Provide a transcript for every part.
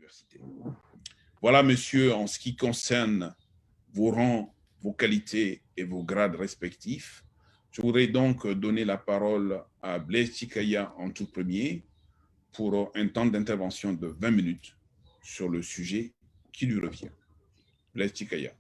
l'université. Voilà, monsieur, en ce qui concerne vos rangs, vos qualités et vos grades respectifs. Je voudrais donc donner la parole à Blaise Chikaya en tout premier pour un temps d'intervention de 20 minutes sur le sujet qui lui revient. Blaise Chikaya.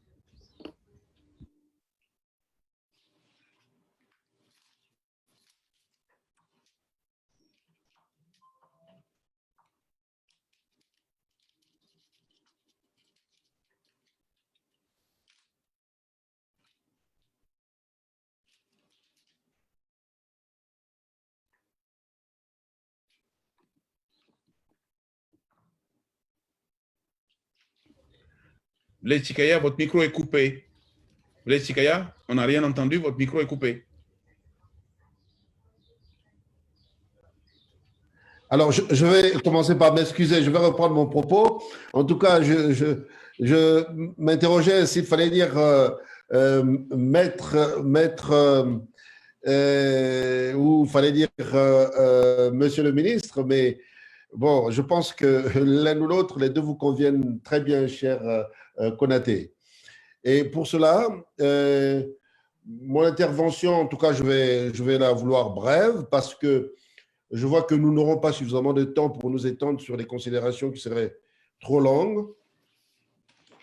Blaise Chikaya, votre micro est coupé. Blaise Chikaya, on n'a rien entendu, votre micro est coupé. Alors, je vais commencer par m'excuser, je vais reprendre mon propos. En tout cas, je m'interrogeais s'il fallait dire ou fallait dire monsieur le ministre, mais bon, je pense que l'un ou l'autre, les deux vous conviennent très bien, cher Konaté. Et pour cela, mon intervention, en tout cas, je vais la vouloir brève parce que je vois que nous n'aurons pas suffisamment de temps pour nous étendre sur les considérations qui seraient trop longues.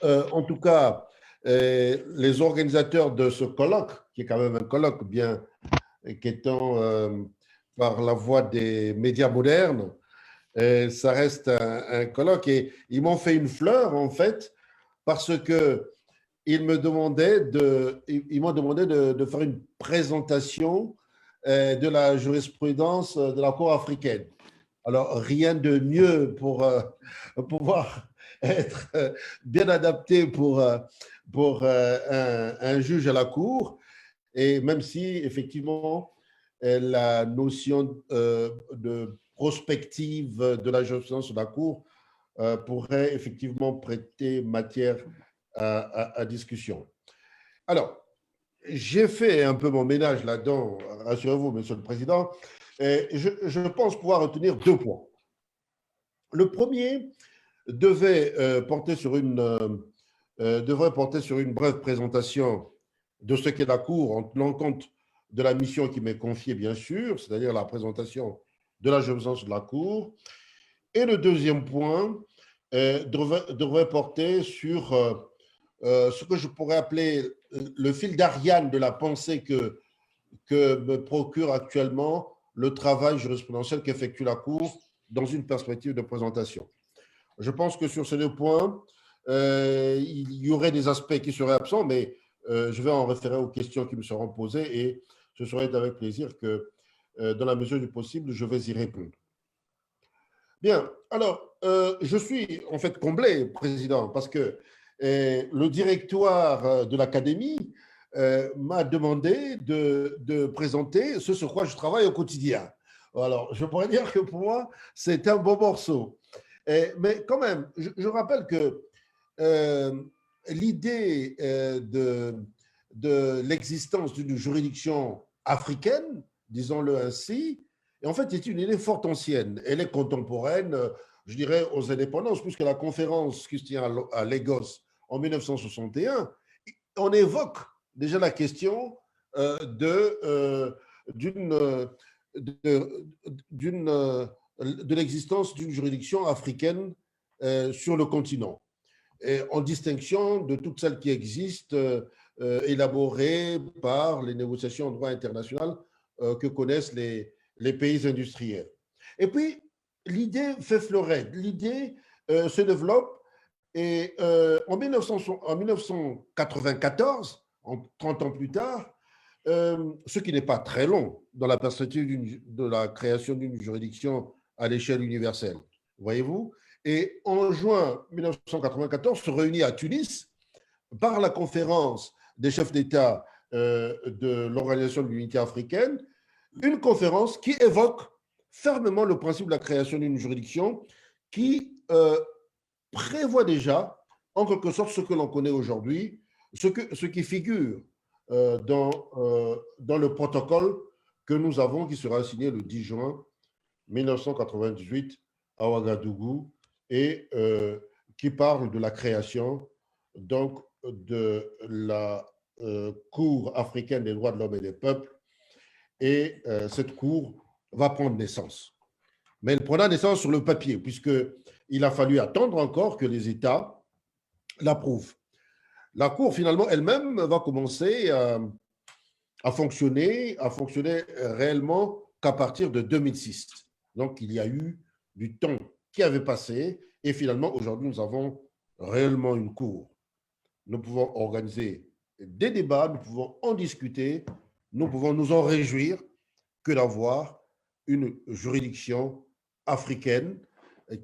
En tout cas, les organisateurs de ce colloque, qui est quand même un colloque bien qu'étant par la voie des médias modernes, ça reste un colloque. Et ils m'ont fait une fleur, en fait, parce qu'ils m'ont demandé de faire une présentation de la jurisprudence de la Cour africaine. Alors, rien de mieux pour pouvoir être bien adapté pour un juge à la Cour. Et même si, effectivement, la notion de prospective de la jurisprudence de la Cour pourrait effectivement prêter matière à discussion. Alors, j'ai fait un peu mon ménage là-dedans, rassurez-vous, Monsieur le Président, et je pense pouvoir retenir 2 points. Le premier devrait porter sur une brève présentation de ce qu'est la Cour, en tenant compte de la mission qui m'est confiée, bien sûr, c'est-à-dire la présentation de la jurisprudence de la Cour. Et le deuxième point devrait porter sur ce que je pourrais appeler le fil d'Ariane de la pensée que me procure actuellement le travail jurisprudentiel qu'effectue la Cour dans une perspective de présentation. Je pense que sur ces 2 points, il y aurait des aspects qui seraient absents, mais je vais en référer aux questions qui me seront posées et ce serait avec plaisir que, dans la mesure du possible, je vais y répondre. Bien, alors, je suis en fait comblé, Président, parce que le directoire de l'Académie m'a demandé de présenter ce sur quoi je travaille au quotidien. Alors, je pourrais dire que pour moi, c'est un beau morceau. Mais quand même, je rappelle que l'idée de l'existence d'une juridiction africaine, disons-le ainsi, en fait, est une idée fort ancienne. Elle est contemporaine, je dirais, aux indépendances, puisque la conférence qui se tient à Lagos en 1961, on évoque déjà la question de l'existence d'une juridiction africaine sur le continent, et en distinction de toutes celles qui existent élaborées par les négociations en droit international que connaissent les pays industriels. Et puis, l'idée fait fleurette, l'idée se développe, et en 1994, 30 ans plus tard, ce qui n'est pas très long dans la perspective de la création d'une juridiction à l'échelle universelle, voyez-vous. Et en juin 1994, se réunit à Tunis par la conférence des chefs d'État de l'Organisation de l'Unité africaine, une conférence qui évoque fermement le principe de la création d'une juridiction qui prévoit déjà, en quelque sorte, ce que l'on connaît aujourd'hui, ce qui figure dans le protocole que nous avons, qui sera signé le 10 juin 1998 à Ouagadougou et qui parle de la création donc, de la Cour africaine des droits de l'homme et des peuples. Et cette Cour va prendre naissance. Mais elle prendra naissance sur le papier, puisqu'il a fallu attendre encore que les États l'approuvent. La Cour, finalement, elle-même va commencer à fonctionner réellement qu'à partir de 2006. Donc, il y a eu du temps qui avait passé et finalement, aujourd'hui, nous avons réellement une Cour. Nous pouvons organiser des débats, nous pouvons en discuter, nous pouvons nous en réjouir que d'avoir une juridiction africaine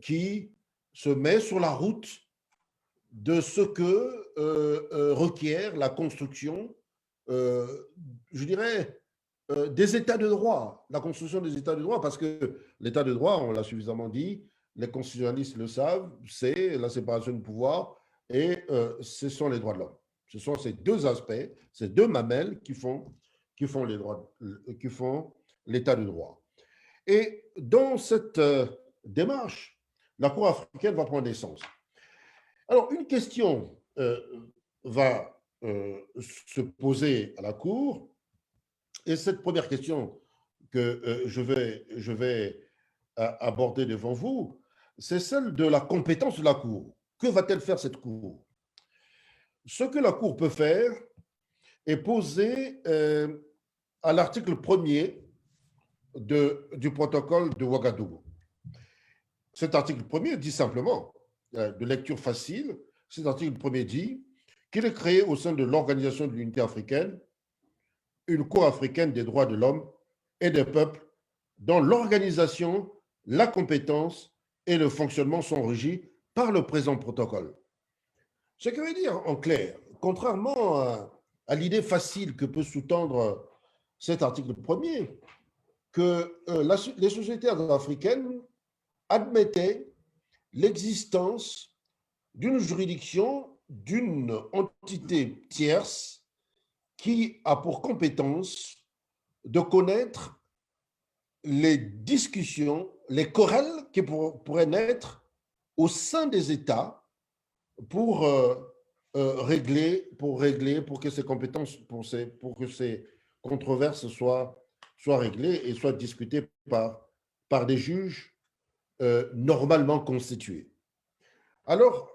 qui se met sur la route de ce que requiert la construction, je dirais, des États de droit, la construction des États de droit, parce que l'État de droit, on l'a suffisamment dit, les constitutionnalistes le savent, c'est la séparation du pouvoir et ce sont les droits de l'homme. Ce sont ces deux aspects, ces deux mamelles qui font les droits, qui font l'État de droit. Et dans cette démarche, la Cour africaine va prendre naissance. Alors, une question va se poser à la Cour, et cette première question que je vais aborder devant vous, c'est celle de la compétence de la Cour. Que va-t-elle faire cette Cour? Ce que la Cour peut faire est posé à l'article 1er du protocole de Ouagadougou. Cet article 1er dit simplement, de lecture facile, cet article 1er dit qu'il est créé au sein de l'Organisation de l'Unité africaine une Cour africaine des droits de l'homme et des peuples dont l'organisation, la compétence et le fonctionnement sont régis par le présent protocole. Ce qui veut dire, en clair, contrairement à l'idée facile que peut sous-tendre cet article 1er, que les sociétés africaines admettaient l'existence d'une juridiction, d'une entité tierce qui a pour compétence de connaître les discussions, les querelles qui pourraient naître au sein des États pour pour que ces compétences, pour que ces controverses soient réglées et soient discutées par des juges normalement constitués. Alors,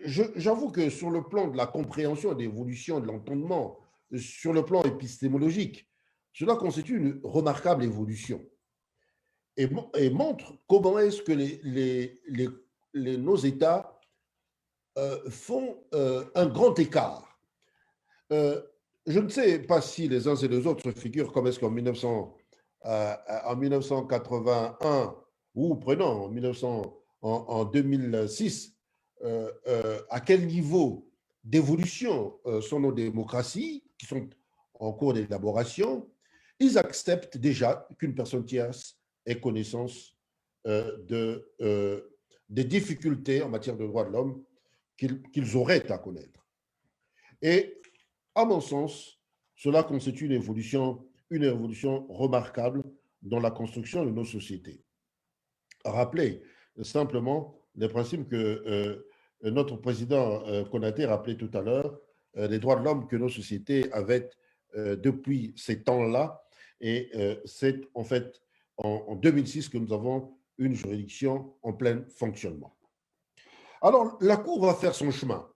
j'avoue que sur le plan de la compréhension, de l'évolution, de l'entendement, sur le plan épistémologique, cela constitue une remarquable évolution et montre comment est-ce que nos États font un grand écart. Je ne sais pas si les uns et les autres figurent comme est-ce qu'en 1981 ou prenons en 2006, à quel niveau d'évolution sont nos démocraties qui sont en cours d'élaboration. Ils acceptent déjà qu'une personne tierce ait connaissance des difficultés en matière de droits de l'homme qu'ils auraient à connaître. Et à mon sens, cela constitue une évolution remarquable dans la construction de nos sociétés. Rappelez simplement les principes que notre président Konaté rappelait tout à l'heure, les droits de l'homme que nos sociétés avaient depuis ces temps-là. Et c'est en fait en 2006 que nous avons une juridiction en plein fonctionnement. Alors, la Cour va faire son chemin.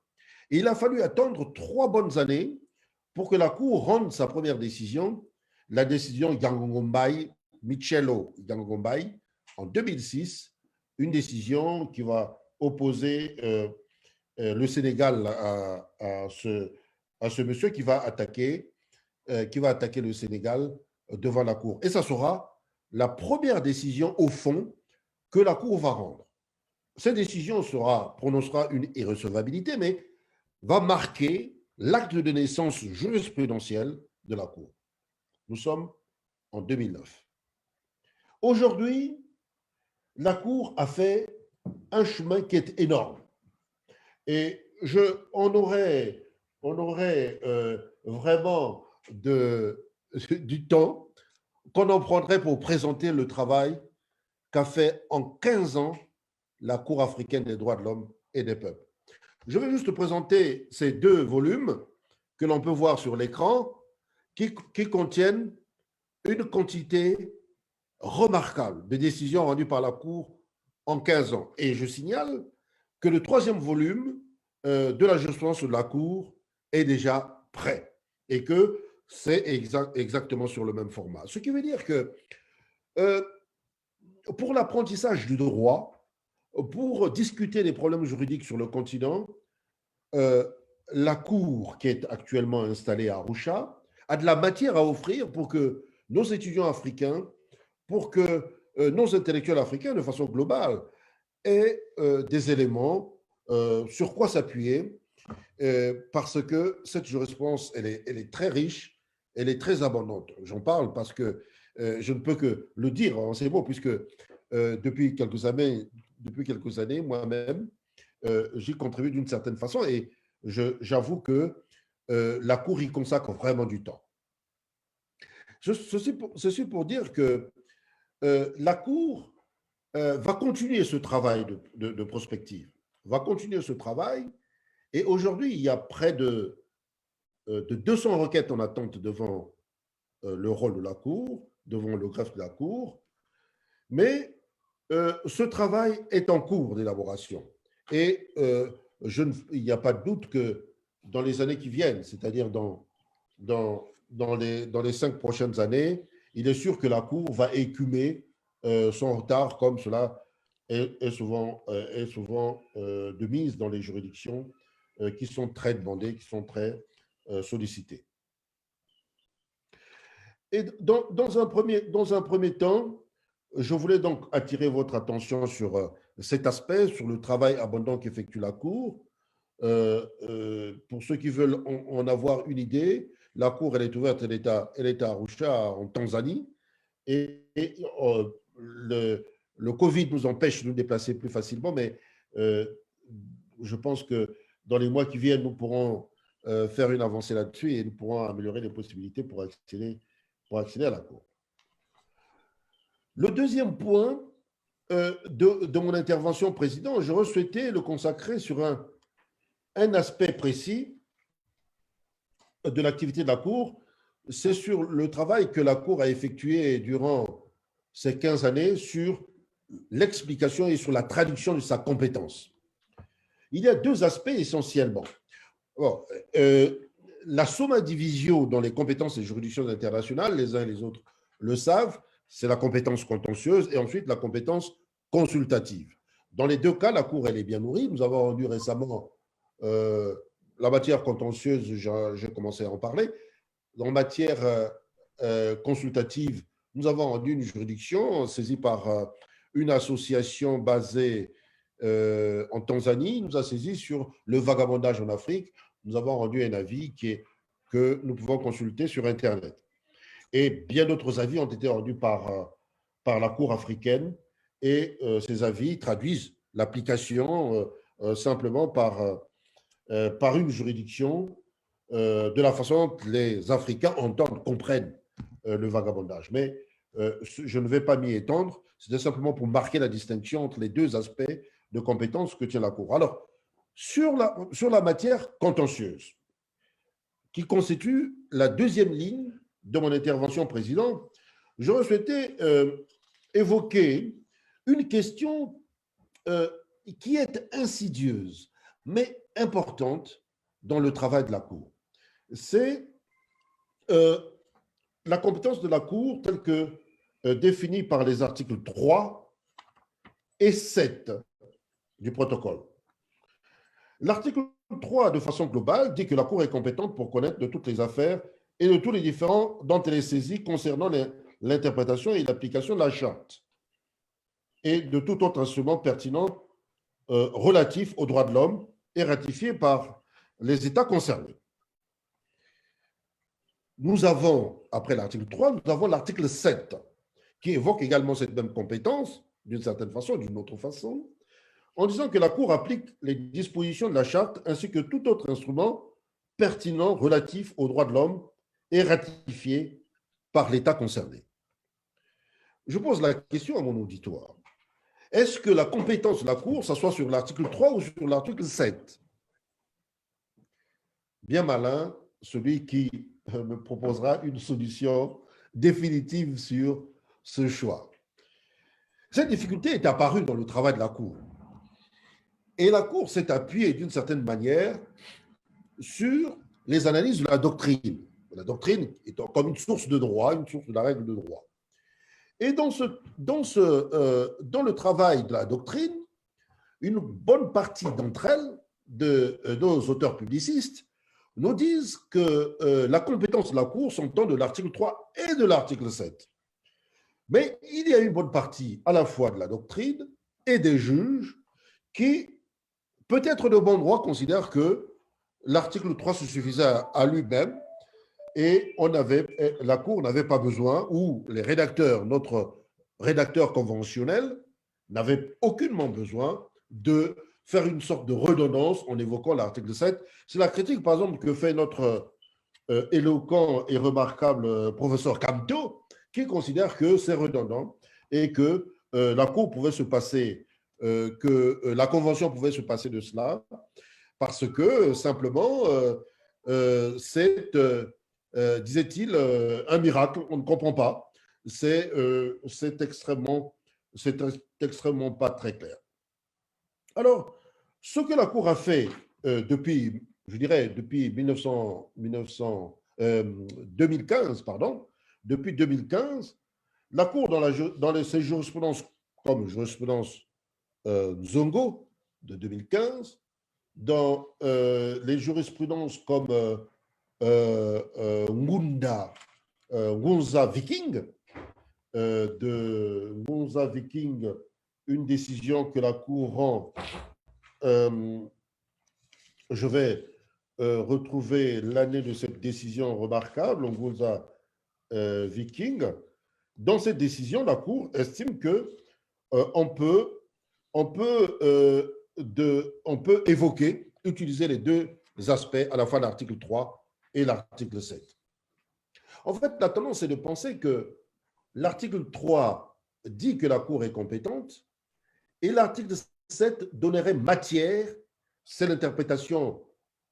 Et il a fallu attendre 3 bonnes années pour que la Cour rende sa première décision, la décision Yangongombay, Michelo Yangongombay, en 2006, une décision qui va opposer le Sénégal à ce monsieur qui va attaquer le Sénégal devant la Cour. Et ça sera la première décision au fond que la Cour va rendre. Cette décision prononcera une irrecevabilité, mais va marquer l'acte de naissance jurisprudentielle de la Cour. Nous sommes en 2009. Aujourd'hui, la Cour a fait un chemin qui est énorme. Et on aurait vraiment du temps qu'on en prendrait pour présenter le travail qu'a fait en 15 ans la Cour africaine des droits de l'homme et des peuples. Je vais juste présenter ces deux volumes que l'on peut voir sur l'écran qui contiennent une quantité remarquable de décisions rendues par la Cour en 15 ans. Et je signale que le troisième volume de la jurisprudence de la Cour est déjà prêt et que c'est exactement sur le même format. Ce qui veut dire que pour l'apprentissage du droit, pour discuter des problèmes juridiques sur le continent, la Cour qui est actuellement installée à Arusha a de la matière à offrir pour que nos étudiants africains, pour que nos intellectuels africains, de façon globale, aient des éléments sur quoi s'appuyer, parce que cette jurisprudence, elle est très riche, elle est très abondante. J'en parle parce que je ne peux que le dire en ces mots, puisque depuis quelques années, moi-même, j'y contribue d'une certaine façon et j'avoue que la Cour y consacre vraiment du temps. Ceci pour dire que la Cour va continuer ce travail de prospective, va continuer ce travail. Et aujourd'hui, il y a près de 200 requêtes en attente devant le rôle de la Cour, devant le greffe de la Cour. Mais ce travail est en cours d'élaboration. Et il n'y a pas de doute que dans les années qui viennent, c'est-à-dire dans les 5 prochaines années, il est sûr que la Cour va écumer son retard, comme cela est souvent de mise dans les juridictions qui sont très demandées, qui sont très sollicitées. Et dans un premier temps, je voulais donc attirer votre attention sur cet aspect, sur le travail abondant qu'effectue la Cour. Pour ceux qui veulent en avoir une idée, la Cour, elle est ouverte, elle est à Arusha, en Tanzanie. Et le Covid nous empêche de nous déplacer plus facilement, mais je pense que dans les mois qui viennent, nous pourrons faire une avancée là-dessus et nous pourrons améliorer les possibilités pour accéder à la Cour. Le deuxième point de mon intervention, Président, j'aurais souhaité le consacrer sur un aspect précis de l'activité de la Cour, c'est sur le travail que la Cour a effectué durant ces 15 années sur l'explication et sur la traduction de sa compétence. Il y a deux aspects essentiellement. Bon, la summa divisio dans les compétences des juridictions internationales, les uns et les autres le savent, c'est la compétence contentieuse et ensuite la compétence consultative. Dans les deux cas, la Cour, elle est bien nourrie. Nous avons rendu récemment la matière contentieuse, j'ai commencé à en parler. En matière consultative, nous avons rendu une juridiction saisie par une association basée en Tanzanie, nous a saisi sur le vagabondage en Afrique. Nous avons rendu un avis que nous pouvons consulter sur Internet. Et bien d'autres avis ont été rendus par la Cour africaine et ces avis traduisent l'application simplement par une juridiction de la façon dont les Africains entendent, comprennent le vagabondage. Mais je ne vais pas m'y étendre, c'était simplement pour marquer la distinction entre les deux aspects de compétences que tient la Cour. Alors, sur la matière contentieuse, qui constitue la deuxième ligne de mon intervention, Président, j'aurais souhaité évoquer une question qui est insidieuse, mais importante dans le travail de la Cour. C'est la compétence de la Cour telle que définie par les articles 3 et 7 du protocole. L'article 3, de façon globale, dit que la Cour est compétente pour connaître de toutes les affaires et de tous les différends dont elle est saisie concernant l'interprétation et l'application de la charte et de tout autre instrument pertinent relatif aux droits de l'homme et ratifié par les États concernés. Nous avons, après l'article 3, nous avons l'article 7 qui évoque également cette même compétence, d'une certaine façon, d'une autre façon, en disant que la Cour applique les dispositions de la Charte ainsi que tout autre instrument pertinent relatif aux droits de l'homme et ratifié par l'État concerné. Je pose la question à mon auditoire. est-ce que la compétence de la Cour s'assoit sur l'article 3 ou sur l'article 7? Bien malin, celui qui me proposera une solution définitive sur ce choix. Cette difficulté est apparue dans le travail de la Cour. Et la Cour s'est appuyée d'une certaine manière sur les analyses de la doctrine. La doctrine étant comme une source de droit, une source de la règle de droit. Et dans le travail de la doctrine, une bonne partie d'entre elles, de nos auteurs publicistes, nous disent que la compétence de la Cour s'entend de l'article 3 et de l'article 7. Mais il y a une bonne partie à la fois de la doctrine et des juges qui, peut-être de bon droit, considèrent que l'article 3 se suffisait à lui-même et la Cour n'avait pas besoin, ou les rédacteurs, notre rédacteur conventionnel, n'avait aucunement besoin de faire une sorte de redondance en évoquant l'article 7. C'est la critique, par exemple, que fait notre éloquent et remarquable professeur Camteau, qui considère que c'est redondant et que la Cour pouvait se passer, que la Convention pouvait se passer de cela, parce que simplement, c'est, disait-il, un miracle, on ne comprend pas. C'est extrêmement pas très clair. Alors, ce que la Cour a fait depuis, je dirais, depuis 2015, pardon, depuis 2015, la Cour, dans ses jurisprudences, comme jurisprudence Zongo de 2015, dans les jurisprudences comme Ngunza Viking, de Ngunza Viking, une décision que la Cour rend. Je vais retrouver l'année de cette décision remarquable, Ngunza Viking. Dans cette décision, la Cour estime que on peut évoquer, utiliser les deux aspects, à la fois l'article 3 et l'article 7. En fait, la tendance est de penser que l'article 3 dit que la Cour est compétente et l'article 7 donnerait matière, c'est l'interprétation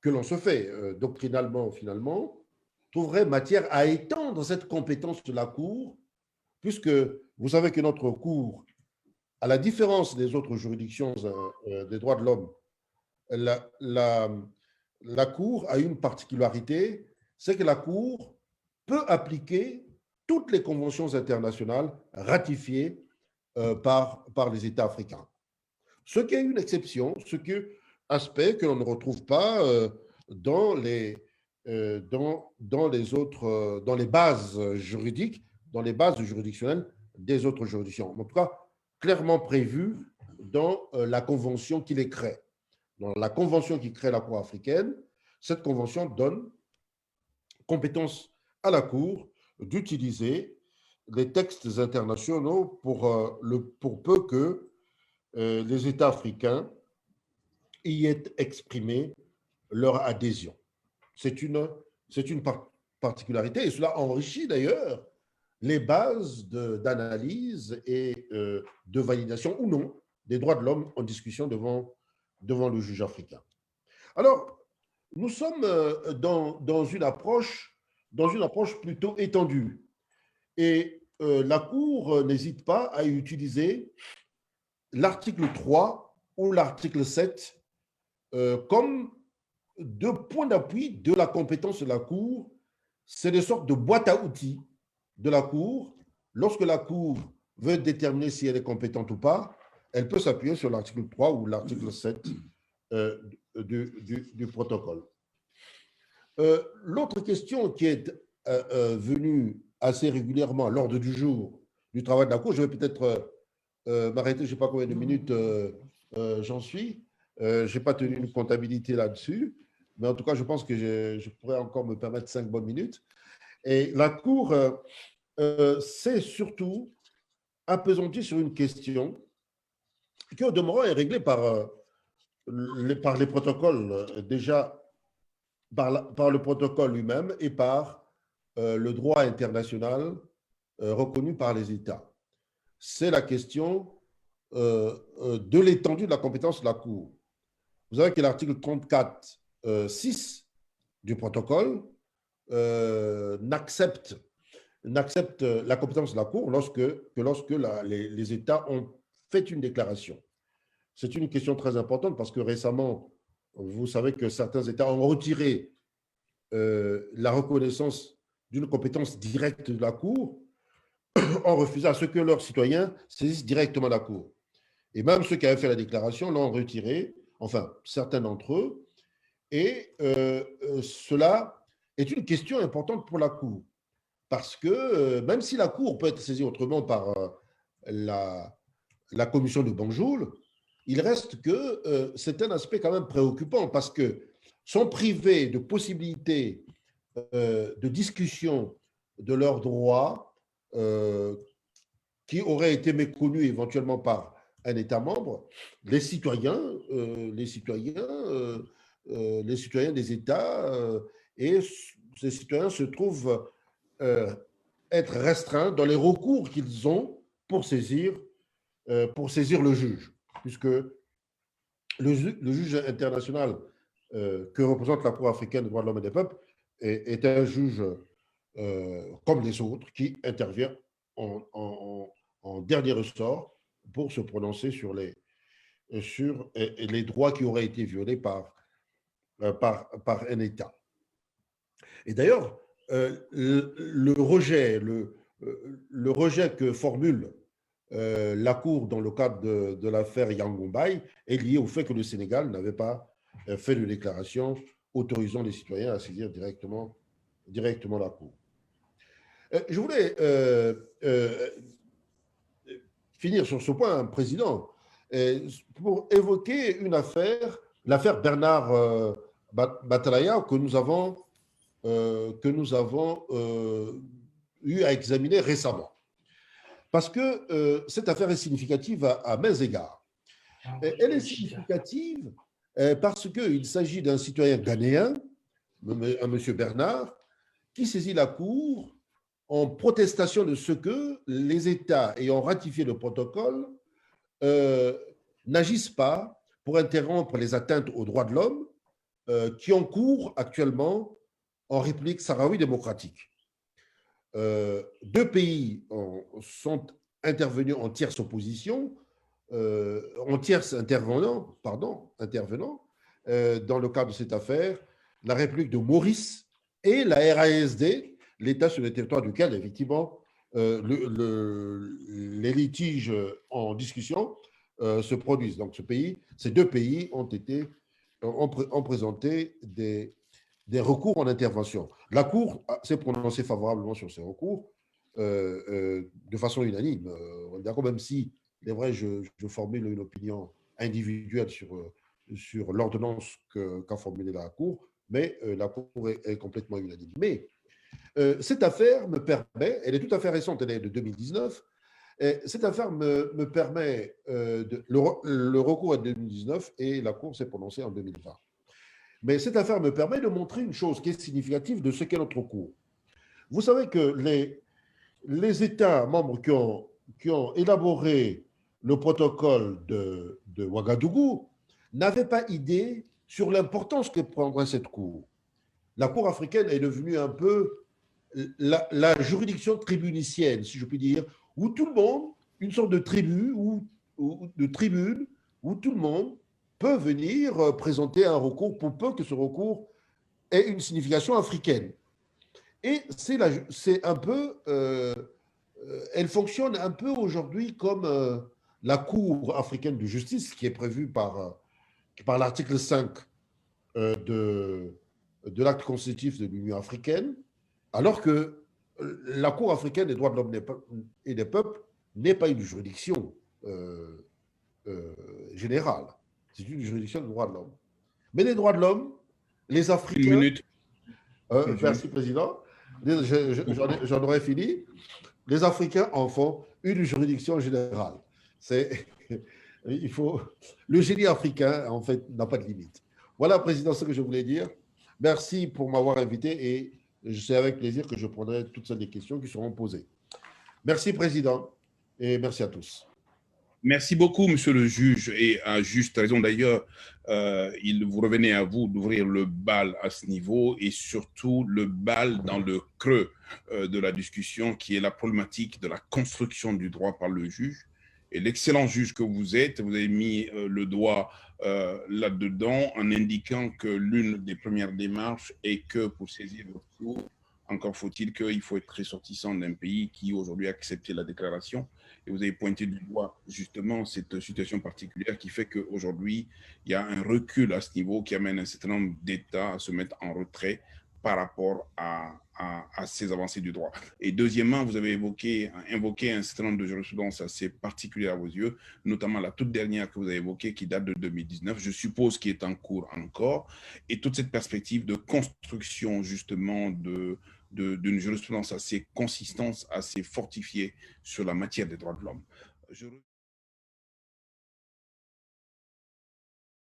que l'on se fait doctrinalement finalement, trouverait matière à étendre cette compétence de la Cour, puisque vous savez que notre Cour, à la différence des autres juridictions des droits de l'homme, la Cour a une particularité, c'est que la Cour peut appliquer toutes les conventions internationales ratifiées par les États africains. Ce qui est une exception, aspect que l'on ne retrouve pas dans les bases juridiques, dans les bases juridictionnelles des autres juridictions. En tout cas, clairement prévu dans la convention qui les crée. Dans la convention qui crée la Cour africaine, cette convention donne compétence à la Cour d'utiliser les textes internationaux pour peu que les États africains y aient exprimé leur adhésion. C'est une particularité et cela enrichit d'ailleurs les bases d'analyse et de validation ou non des droits de l'homme en discussion devant le juge africain. Alors, nous sommes dans une approche plutôt étendue et la Cour n'hésite pas à utiliser l'article 3 ou l'article 7 comme deux points d'appui de la compétence de la Cour. C'est des sortes de boîtes à outils de la Cour. Lorsque la Cour veut déterminer si elle est compétente ou pas, elle peut s'appuyer sur l'article 3 ou l'article 7 du protocole. L'autre question qui est venue assez régulièrement à l'ordre du jour du travail de la Cour, je vais peut-être m'arrêter, je ne sais pas combien de minutes j'en suis. Je n'ai pas tenu une comptabilité là-dessus, mais en tout cas, je pense que je pourrais encore me permettre 5 bonnes minutes. Et la Cour s'est surtout appesantie sur une question qui, au demeurant, est réglée par les protocoles, déjà par le protocole lui-même et par le droit international reconnu par les États. C'est la question de l'étendue de la compétence de la Cour. Vous savez que l'article 34, 6 du protocole n'accepte la compétence de la Cour que lorsque les États ont fait une déclaration. C'est une question très importante parce que récemment, vous savez que certains États ont retiré la reconnaissance d'une compétence directe de la Cour en refusant à ce que leurs citoyens saisissent directement la Cour. Et même ceux qui avaient fait la déclaration l'ont retiré, enfin, certains d'entre eux. Et cela est une question importante pour la Cour. Parce que même si la Cour peut être saisie autrement par la commission de Banjul, il reste que c'est un aspect quand même préoccupant parce que sont privés de possibilités de discussion de leurs droits qui auraient été méconnus éventuellement par un État membre, les citoyens des États, et ces citoyens se trouvent être restreints dans les recours qu'ils ont pour saisir le juge, puisque le juge international que représente la Cour africaine des droits de l'homme et des peuples est un juge comme les autres qui intervient en dernier ressort pour se prononcer sur les droits qui auraient été violés par un État. Et d'ailleurs, le rejet que formule la Cour dans le cadre de l'affaire Yangombay est lié au fait que le Sénégal n'avait pas fait de déclaration autorisant les citoyens à saisir directement la Cour. Je voulais finir sur ce point, Président, pour évoquer une affaire, l'affaire Bernard Batalaya, que nous avons eu à examiner récemment. Parce que cette affaire est significative à maints égards. Elle est significative parce qu'il s'agit d'un citoyen ghanéen, un M. Bernard, qui saisit la Cour en protestation de ce que les États ayant ratifié le protocole n'agissent pas pour interrompre les atteintes aux droits de l'homme qui ont cours actuellement en République sahraoui démocratique. Deux pays sont intervenus en tierce opposition, en tierce intervenant dans le cadre de cette affaire, la République de Maurice et la RASD, l'État sur le territoire duquel, effectivement, les litiges en discussion se produisent. Donc, ces deux pays ont présenté des recours en intervention. La Cour s'est prononcée favorablement sur ces recours de façon unanime. D'accord, même si, il est vrai, je formule une opinion individuelle sur l'ordonnance qu'a formulée la Cour, mais la Cour est complètement unanime. Mais cette affaire me permet, elle est tout à fait récente, elle est de 2019, cette affaire me permet, le recours est de 2019 et la Cour s'est prononcée en 2020. Mais cette affaire me permet de montrer une chose qui est significative de ce qu'est notre cours. Vous savez que les États membres qui ont élaboré le protocole de Ouagadougou n'avaient pas idée sur l'importance que prendrait cette cour. La Cour africaine est devenue un peu la juridiction tribunicienne, si je puis dire, où tout le monde, une sorte de tribu ou de tribune, où tout le monde peut venir présenter un recours pour peu que ce recours ait une signification africaine. Et c'est un peu, elle fonctionne un peu aujourd'hui comme la Cour africaine de justice qui est prévue par l'article 5 de l'acte constitutif de l'Union africaine, alors que la Cour africaine des droits de l'homme et des peuples n'est pas une juridiction générale. C'est une juridiction des droits de l'homme. Mais les droits de l'homme, les Africains... Une minute. Merci, Président. J'en aurais fini. Les Africains en font une juridiction générale. Le génie africain, en fait, n'a pas de limite. Voilà, Président, ce que je voulais dire. Merci pour m'avoir invité et c'est avec plaisir que je prendrai toutes les questions qui seront posées. Merci, Président, et merci à tous. Merci beaucoup, monsieur le juge, et à juste raison d'ailleurs, vous revenez à vous d'ouvrir le bal à ce niveau et surtout le bal dans le creux de la discussion qui est la problématique de la construction du droit par le juge. Et l'excellent juge que vous êtes, vous avez mis le doigt là-dedans en indiquant que l'une des premières démarches est que pour saisir votre cours, encore faut-il qu'il faut être ressortissant d'un pays qui aujourd'hui a accepté la déclaration. Et vous avez pointé du doigt justement cette situation particulière qui fait qu'aujourd'hui, il y a un recul à ce niveau qui amène un certain nombre d'États à se mettre en retrait par rapport à ces avancées du droit. Et deuxièmement, vous avez invoqué un certain nombre de jurisprudences assez particulières à vos yeux, notamment la toute dernière que vous avez évoquée qui date de 2019, je suppose qui est en cours encore, et toute cette perspective de construction justement d'une jurisprudence assez consistante, assez fortifiée sur la matière des droits de l'homme.